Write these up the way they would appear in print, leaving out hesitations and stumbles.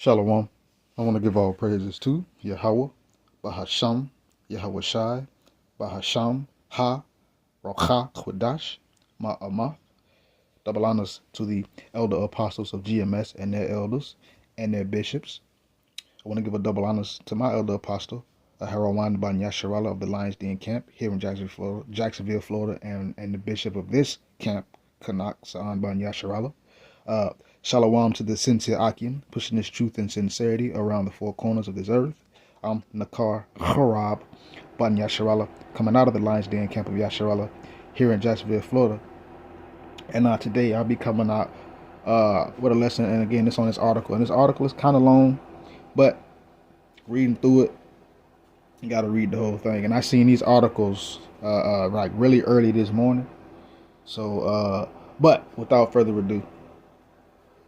Shalom. I want to give all praises to Yahweh, Bahasham, Yahweh Shai, Bahasham, Ha, Rocha, Chodash, Ma'amath. Double honors to the elder apostles of GMS and their elders and their bishops. I want to give a double honors to my elder apostle, Harawan Ban Yasharallah of the Lions Den camp here in Jacksonville, Florida, and the bishop of this camp, Kanak Sa'an Ban Yasharallah. Shalom to the sincere Akim, pushing this truth and sincerity around the four corners of this earth. I'm Nakar Harab Ban Yasharallah, coming out of the Lions Den camp of Yasharallah here in Jacksonville, Florida. And today I'll be coming out with a lesson, and again, it's on this article. And this article is kind of long, but reading through it, you got to read the whole thing. And I seen these articles like really early this morning. So, but without further ado,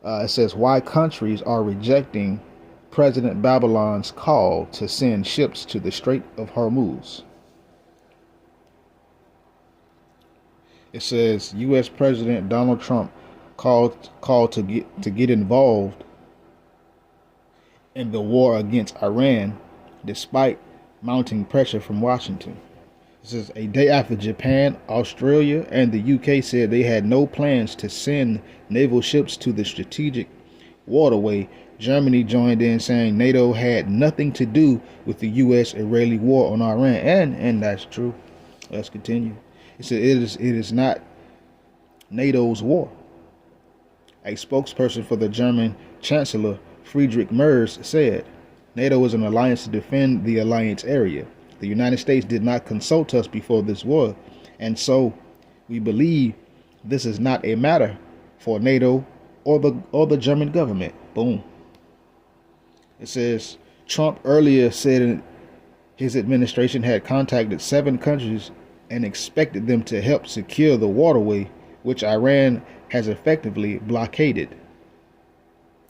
it says why countries are rejecting President Babylon's call to send ships to the Strait of Hormuz. It says U.S. President Donald Trump called to get involved in the war against Iran, despite mounting pressure from Washington. This is a day after Japan, Australia, and the UK said they had no plans to send naval ships to the strategic waterway. Germany joined in, saying NATO had nothing to do with the U.S.-Israeli war on Iran, and that's true. Let's continue. It said it is not NATO's war. A spokesperson for the German Chancellor Friedrich Merz said, NATO is an alliance to defend the alliance area. The United States did not consult us before this war, and so we believe this is not a matter for NATO or the German government. Boom. It says Trump earlier said his administration had contacted 7 countries and expected them to help secure the waterway, which Iran has effectively blockaded.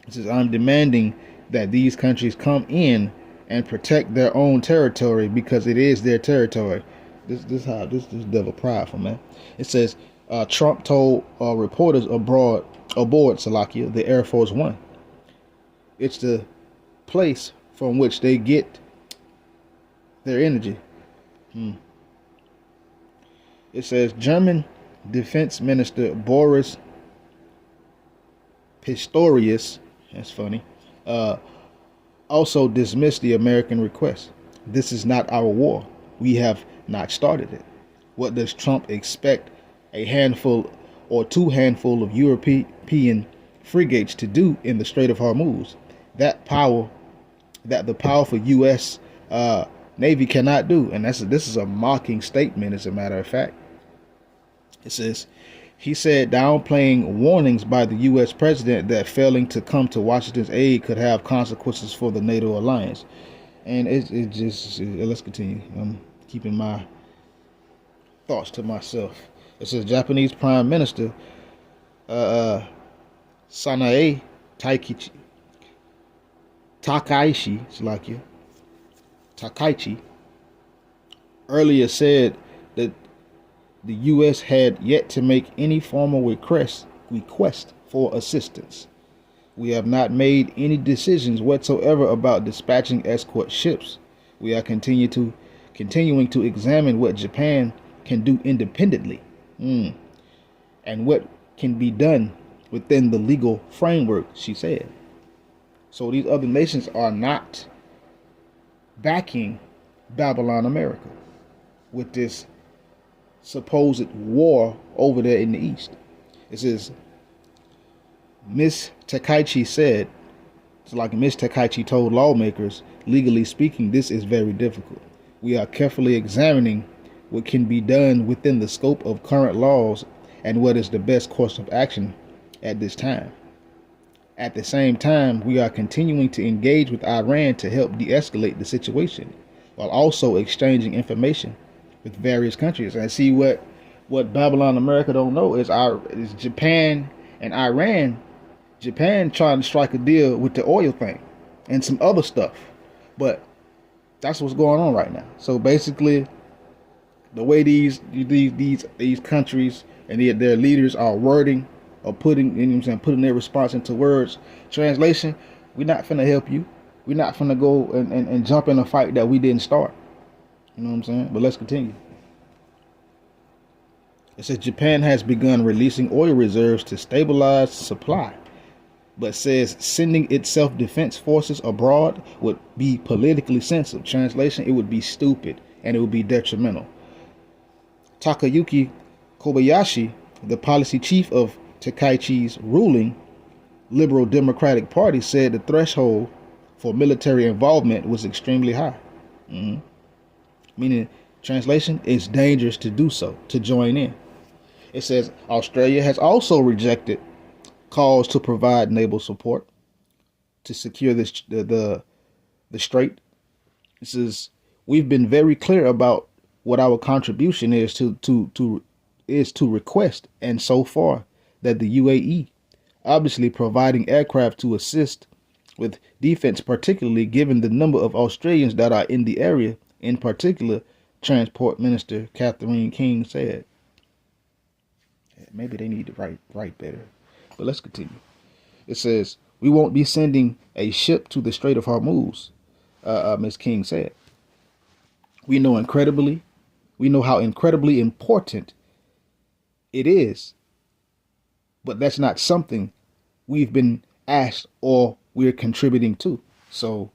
It says, I'm demanding that these countries come in and protect their own territory because it is their territory. This devil prideful, man. It says Trump told reporters aboard Salakia, the Air Force One. It's the place from which they get their energy. It says German Defense Minister Boris Pistorius, that's funny, also dismissed the American request. This is not our war. We have not started it. What does Trump expect a handful or 2 handful of European frigates to do in the Strait of Hormuz? That the powerful U.S. Navy cannot do. And this is a mocking statement, as a matter of fact. It says, he said downplaying warnings by the U.S. president that failing to come to Washington's aid could have consequences for the NATO alliance. And let's continue. I'm keeping my thoughts to myself. It says Japanese Prime Minister Sanae Takaichi earlier said that the U.S. had yet to make any formal request for assistance. We have not made any decisions whatsoever about dispatching escort ships. We are continuing to examine what Japan can do independently, and what can be done within the legal framework, she said. So these other nations are not backing Babylon America with this supposed war over there in the east. It says Miss Takaichi said, it's like Miss Takaichi told lawmakers, legally speaking, this is very difficult. We are carefully examining what can be done within the scope of current laws and what is the best course of action at this time. At the same time, we are continuing to engage with Iran to help de-escalate the situation, while also exchanging information with various countries. And see what Babylon America don't know is Japan and Iran. Japan trying to strike a deal with the oil thing and some other stuff, but that's what's going on right now. So basically, the way these countries and their leaders are wording or putting their response into words, translation, We're not finna help you. We're not finna go and jump in a fight that we didn't start. You know what I'm saying? But let's continue. It says Japan has begun releasing oil reserves to stabilize supply, but says sending its self-defense forces abroad would be politically sensitive. Translation, it would be stupid and it would be detrimental. Takayuki Kobayashi, the policy chief of Takaichi's ruling Liberal Democratic Party, said the threshold for military involvement was extremely high. Meaning, translation, it's dangerous to do so, to join in. It says Australia has also rejected calls to provide naval support to secure the strait. It says we've been very clear about what our contribution is to request, and so far that the UAE, obviously providing aircraft to assist with defense, particularly given the number of Australians that are in the area, in particular, Transport Minister Catherine King said. Maybe they need to write better. But let's continue. It says, we won't be sending a ship to the Strait of Hormuz, Ms. King said. We know how incredibly important it is, but that's not something we've been asked or we're contributing to. So,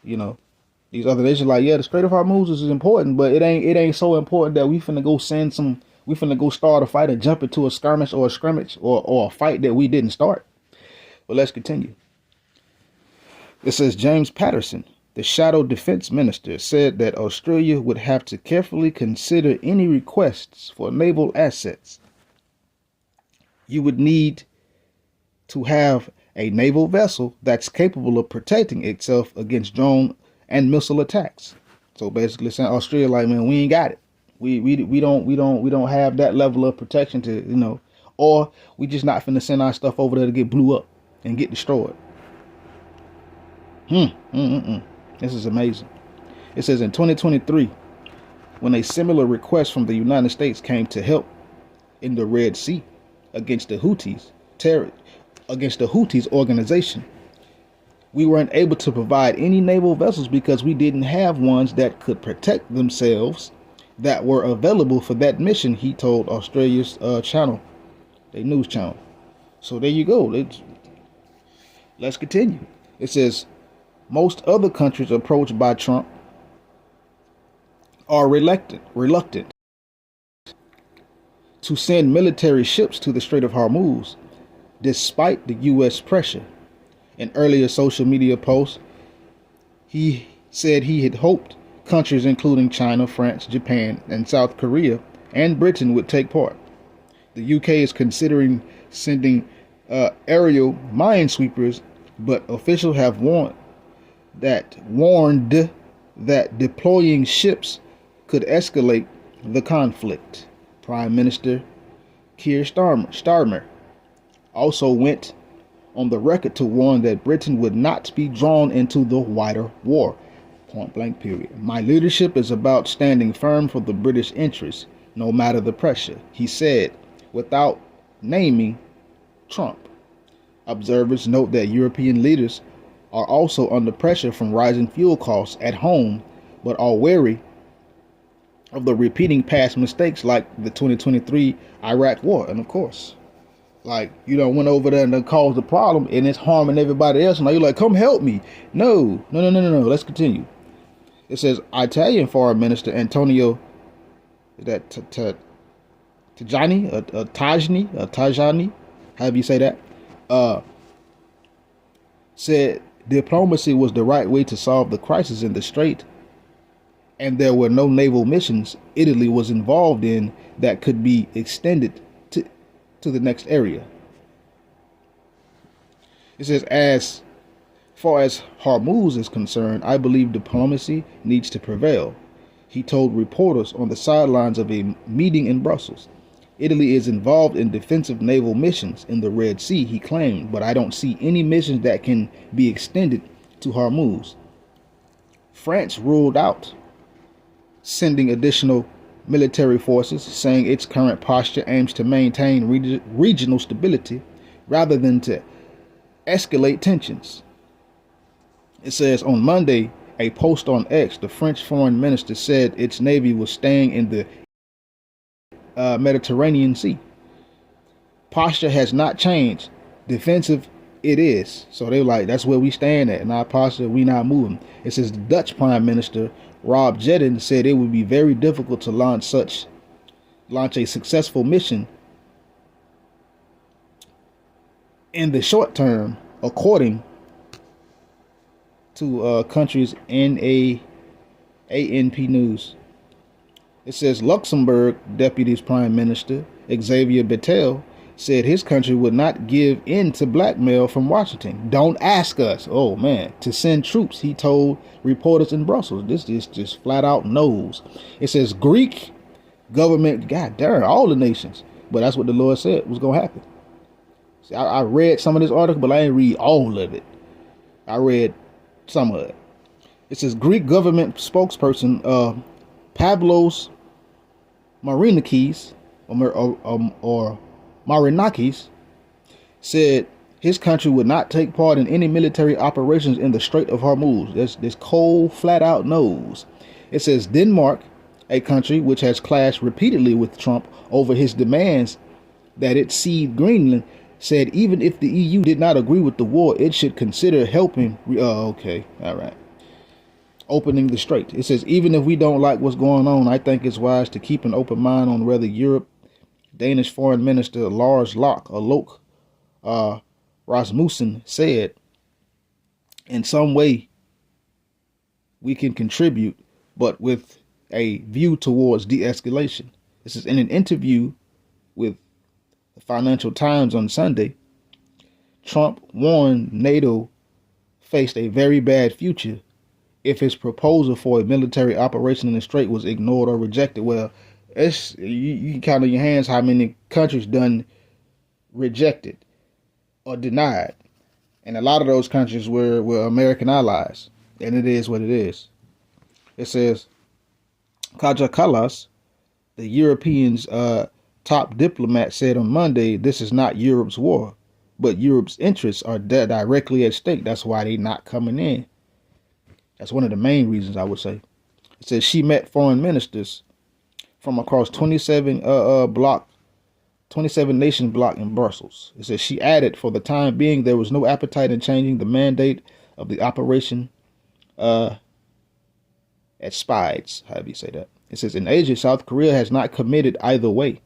these other nations like, yeah, the Strait of Hormuz is important, but it ain't so important that we finna go start a fight and jump into a skirmish or a fight that we didn't start. But let's continue. It says James Patterson, the shadow defense minister, said that Australia would have to carefully consider any requests for naval assets. You would need to have a naval vessel that's capable of protecting itself against drone and missile attacks. So basically saying Australia like, man, we ain't got it. We don't have that level of protection to, or we just not finna send our stuff over there to get blew up and get destroyed. This is amazing. It says in 2023, when a similar request from the United States came to help in the Red Sea against the Houthis organization, we weren't able to provide any naval vessels because we didn't have ones that could protect themselves that were available for that mission, he told Australia's channel, their news channel. So there you go. Let's continue. It says most other countries approached by Trump are reluctant to send military ships to the Strait of Hormuz, despite the U.S. pressure. In earlier social media posts, he said he had hoped countries including China, France, Japan, and South Korea, and Britain would take part. The UK is considering sending aerial minesweepers, but officials have warned that deploying ships could escalate the conflict. Prime Minister Keir Starmer also went on the record to warn that Britain would not be drawn into the wider war. Point blank period. My leadership is about standing firm for the British interests, no matter the pressure, he said, without naming Trump. Observers note that European leaders are also under pressure from rising fuel costs at home, but are wary of the repeating past mistakes like the 2023 Iraq war. And of course, like, went over there and caused the problem and it's harming everybody else. And now you're like, come help me. No. Let's continue. It says Italian Foreign Minister Antonio, is that Tajani, however you say that, said diplomacy was the right way to solve the crisis in the Strait, and there were no naval missions Italy was involved in that could be extended to the next area. It says, as far as Hormuz is concerned, I believe diplomacy needs to prevail, he told reporters on the sidelines of a meeting in Brussels. Italy is involved in defensive naval missions in the Red Sea, he claimed, but I don't see any missions that can be extended to Hormuz. France ruled out sending additional military forces, saying its current posture aims to maintain regional stability rather than to escalate tensions. It says on Monday, a post on X, the French foreign minister said its navy was staying in the Mediterranean Sea. Posture has not changed. Defensive it is. So they were like, that's where we stand at. In our posture, we not moving. It says the Dutch Prime Minister Rob Jetten said it would be very difficult to launch a successful mission in the short term, according to countries ANP News. It says Luxembourg Deputy Prime Minister Xavier Bettel said his country would not give in to blackmail from Washington. Don't ask us, oh man, to send troops, he told reporters in Brussels. This is just flat out no's. It says Greek government, god darn, all the nations. But that's what the Lord said was going to happen. See, I read some of this article, but I didn't read all of it. I read some of it. It says Greek government spokesperson Pavlos Marinakis or Marinakis said his country would not take part in any military operations in the Strait of Hormuz. This cold, flat out nose. It says Denmark, a country which has clashed repeatedly with Trump over his demands that it cede Greenland, said even if the EU did not agree with the war, it should consider helping. Okay, all right. Opening the strait. It says, even if we don't like what's going on, I think it's wise to keep an open mind on whether Europe. Danish Foreign Minister Lars Lok Rasmussen said, in some way we can contribute, but with a view towards de-escalation. This is in an interview with the Financial Times on Sunday. Trump warned NATO faced a very bad future if his proposal for a military operation in the Strait was ignored or rejected. Well, you can count on your hands how many countries done rejected or denied. And a lot of those countries were American allies. And it is what it is. It says, Kaja Kallas, the Europeans' top diplomat, said on Monday, this is not Europe's war, but Europe's interests are directly at stake. That's why they're not coming in. That's one of the main reasons, I would say. It says she met foreign ministers from across 27 nation block in Brussels. It says she added, for the time being, there was no appetite in changing the mandate of the operation at Spides. How do you say that? It says in Asia, South Korea has not committed either way,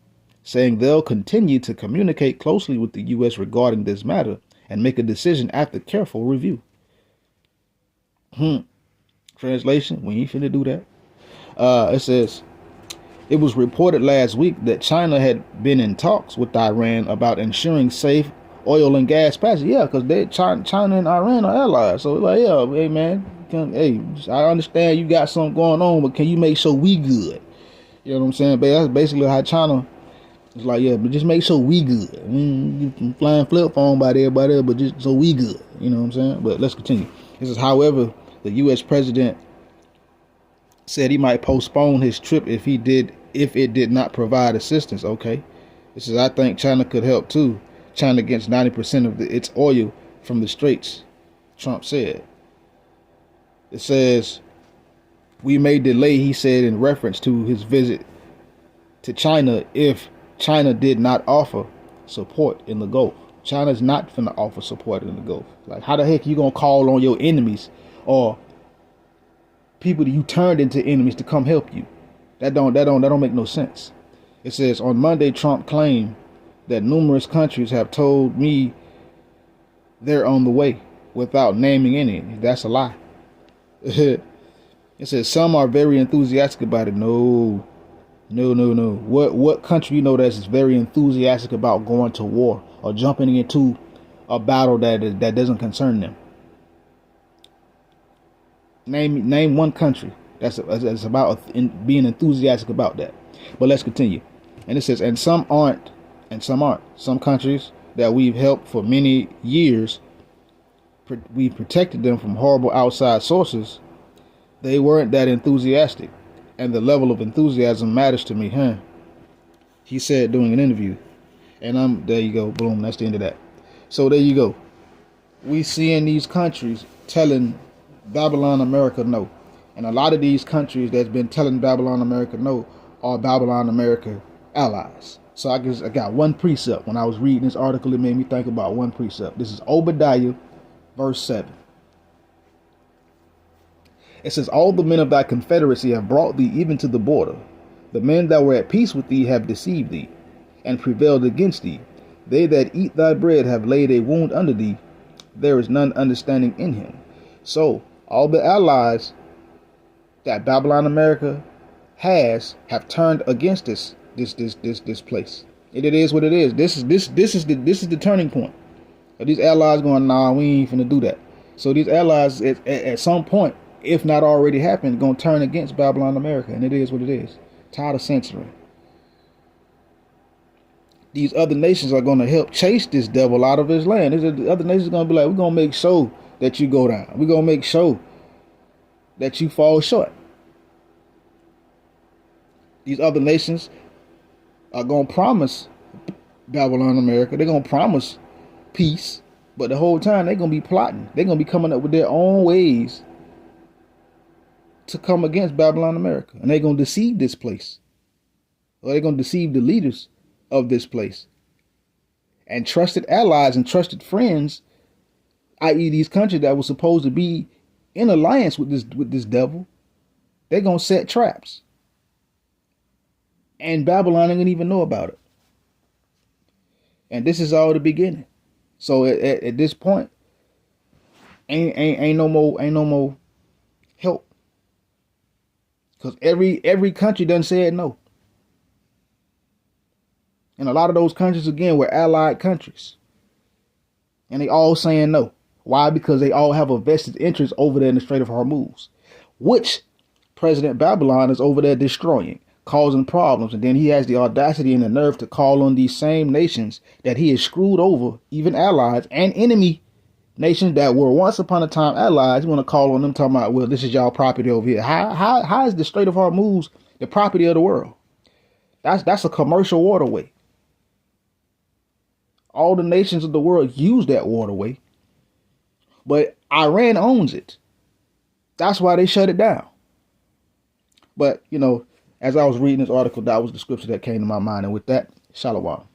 saying they'll continue to communicate closely with the U.S. regarding this matter and make a decision after careful review. Translation, we ain't finna do that. It says, it was reported last week that China had been in talks with Iran about ensuring safe oil and gas passage. Yeah, because China and Iran are allies. So like, yeah, hey man, I understand you got something going on, but can you make sure we good? You know what I'm saying? But that's basically how China is like, yeah, but just make sure we good. I mean, you can flying flip phone by everybody, but just so we good. You know what I'm saying? But let's continue. This is, however, the U.S. president said he might postpone his trip if it did not provide assistance. Okay. This is, I think China could help too. China gets 90% of its oil from the straits, Trump said. It says, we may delay, he said, in reference to his visit to China if China did not offer support in the Gulf. China's not finna offer support in the Gulf. Like, how the heck you gonna call on your enemies or people that you turned into enemies to come help you? That don't make no sense. It says on Monday, Trump claimed that numerous countries have told me they're on the way without naming any. That's a lie. It says some are very enthusiastic about it. No. What country you know that's very enthusiastic about going to war or jumping into a battle that doesn't concern them? Name one country that's about being enthusiastic about that. But let's continue. And it says, and some aren't. Some countries that we've helped for many years, we've protected them from horrible outside sources. They weren't that enthusiastic. And the level of enthusiasm matters to me, huh? He said during an interview. And there you go, boom, that's the end of that. So there you go. We seeing these countries telling Babylon America no. And a lot of these countries that's been telling Babylon America no are Babylon America allies. So I got one precept. When I was reading this article, it made me think about one precept. This is Obadiah, verse 7. It says, all the men of thy confederacy have brought thee even to the border. The men that were at peace with thee have deceived thee, and prevailed against thee. They that eat thy bread have laid a wound under thee. There is none understanding in him. So all the allies that Babylon America have turned against this place. It is what it is. This is the turning point. These allies going, nah, we ain't finna do that. So these allies at some point, if not already happened, gonna turn against Babylon America, and it is what it is. Tired of censoring. These other nations are gonna help chase this devil out of his land. The other nations are gonna be like, we're gonna make sure that you go down. We're gonna make sure that you fall short. These other nations are gonna promise Babylon America. They're gonna promise peace, but the whole time they're gonna be plotting. They're gonna be coming up with their own ways to come against Babylon America, and they're gonna deceive this place, or they're gonna deceive the leaders of this place, and trusted allies and trusted friends, i.e., these countries that were supposed to be in alliance with this devil. They're gonna set traps, and Babylon ain't gonna even know about it. And this is all the beginning. So at this point, ain't no more help, because every country done said no, and a lot of those countries again were allied countries, and they all saying no. Why? Because they all have a vested interest over there in the Strait of Hormuz, which President Babylon is over there destroying, causing problems. And then he has the audacity and the nerve to call on these same nations that he has screwed over, even allies and enemy nations that were once upon a time allies. You want to call on them, talking about, well, this is y'all property over here. How is the Strait of Hormuz the property of the world? That's a commercial waterway. All the nations of the world use that waterway, but Iran owns it. That's why they shut it down. But, as I was reading this article, that was the scripture that came to my mind. And with that, shalom.